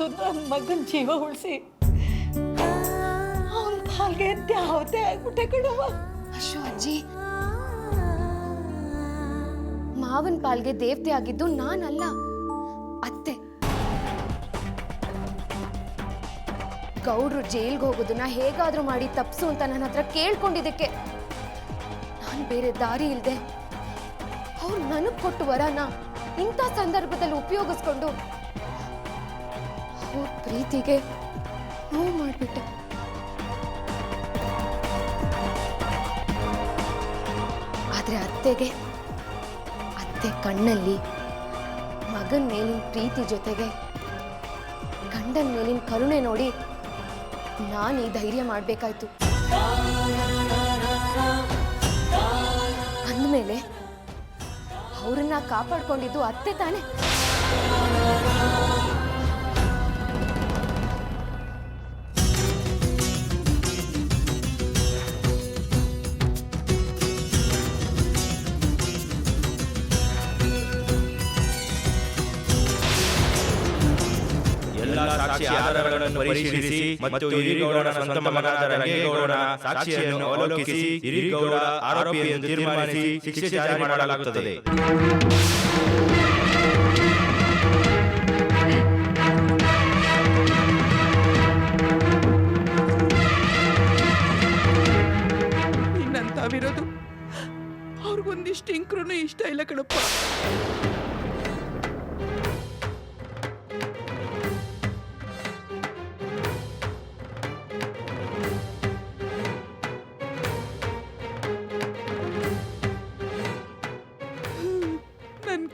ನನ್ನ ಮಗನ ಜೀವ ಉಳಿಸಿ ಅವನ ಕಾಲ್ಗೆ ದ್ಯಾವತೆ ಆಗ್ಬಿಟ್ಟೆ ಕಣವ. ಅಶೋ ಅಜ್ಜಿ, ಮಾವನ್ ಪಾಲ್ಗೆ ದೇವತೆ ಆಗಿದ್ದು ನಾನಲ್ಲ, ಅತ್ತೆ. ಗೌಡ್ರು ಜೈಲ್ಗೆ ಹೋಗೋದನ್ನ ಹೇಗಾದ್ರೂ ಮಾಡಿ ತಪ್ಸು ಅಂತ ನನ್ನ ಹತ್ರ ಕೇಳ್ಕೊಂಡಿದ್ದಕ್ಕೆ ನಾನು ಬೇರೆ ದಾರಿ ಇಲ್ದೆ ಅವ್ರು ನನಗ್ ಕೊಟ್ಟು ವರನ ಇಂಥ ಸಂದರ್ಭದಲ್ಲಿ ಉಪಯೋಗಿಸ್ಕೊಂಡು ಅವ್ರ ಪ್ರೀತಿಗೆ ನೋವು ಮಾಡ್ಬಿಟ್ಟೆ. ಆದ್ರೆ ಅತ್ತೆ ಕಣ್ಣಲ್ಲಿ ಮಗನ ಮೇಲಿನ ಪ್ರೀತಿ ಜೊತೆಗೆ ಗಂಡನ ಮೇಲಿನ ಕರುಣೆ ನೋಡಿ ನಾನು ಈ ಧೈರ್ಯ ಮಾಡ್ಬೇಕಾಯ್ತು. ಅಂದಮೇಲೆ ಅವ್ರನ್ನ ಕಾಪಾಡ್ಕೊಂಡಿದ್ದು ಅತ್ತೆ ತಾನೆ. ಸಾಕ್ಷಿ ಆಧಾರಗಳನ್ನು ಪರಿಶೀಲಿಸಿ ಮತ್ತು ಹಿರಿಗೌಡನ ಸ್ವಂತ ಮಗನಾದ ರಂಗೇಗೌಡನ ಸಾಕ್ಷಿಯನ್ನು ಅವಲೋಕಿಸಿ ಹಿರಿಗೌಡ ಆರೋಪಿ ಎಂದು ತೀರ್ಮಾನಿಸಿ ಶಿಕ್ಷೆ ಜಾರಿ ಮಾಡಲಾಗುತ್ತದೆ. ಇನ್ನಂತಾವಿರೋದು ಅವ್ರಿಗೊಂದಿಷ್ಟು ಇಂಕ್ರೂ ಇಷ್ಟ ಇಲ್ಲ ಕಣಪ್ಪ.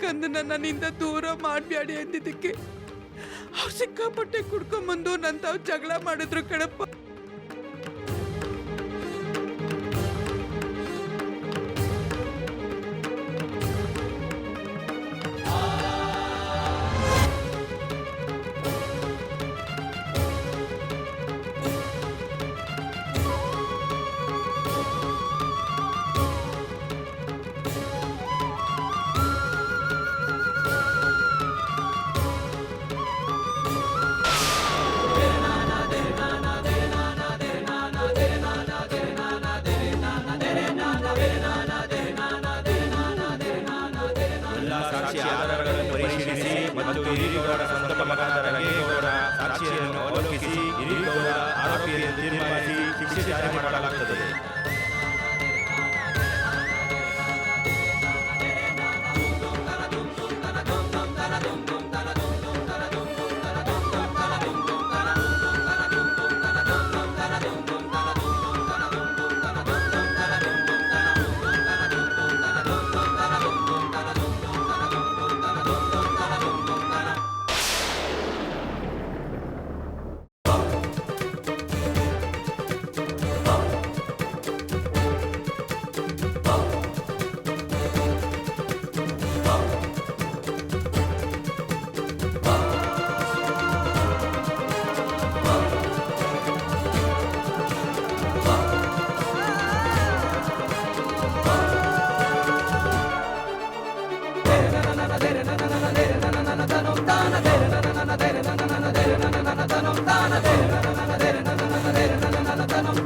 ಕಂದನ್ನ ನನ್ನಿಂದ ದೂರ ಮಾಡಬೇಡಿ ಅಂದಿದ್ದಕ್ಕೆ ಅವ್ರು ಸಿಕ್ಕಾಪಟ್ಟೆ ಕುಡ್ಕೊಂಬಂದು ನನ್ನ ತಾವು ಜಗಳ ಮಾಡಿದ್ರು ಕಣಪ್ಪ. ಪರಿಶೀಲಿಸಿ ಮತ್ತು ಹಿರಿಗೌಡ ಸ್ವಂತ ಮಗನಾದ ರಂಗೇಗೌಡನ ಸಾಕ್ಷಿಯನ್ನು ಅವಲೋಕಿಸಿ ಹಿರಿಗೌಡ ಆರೋಪಿ ಎಂದು ತೀರ್ಮಾನಿಸಿ ಶಿಕ್ಷೆ ಜಾರಿ ಮಾಡಲಾಗುತ್ತದೆ.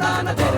Dana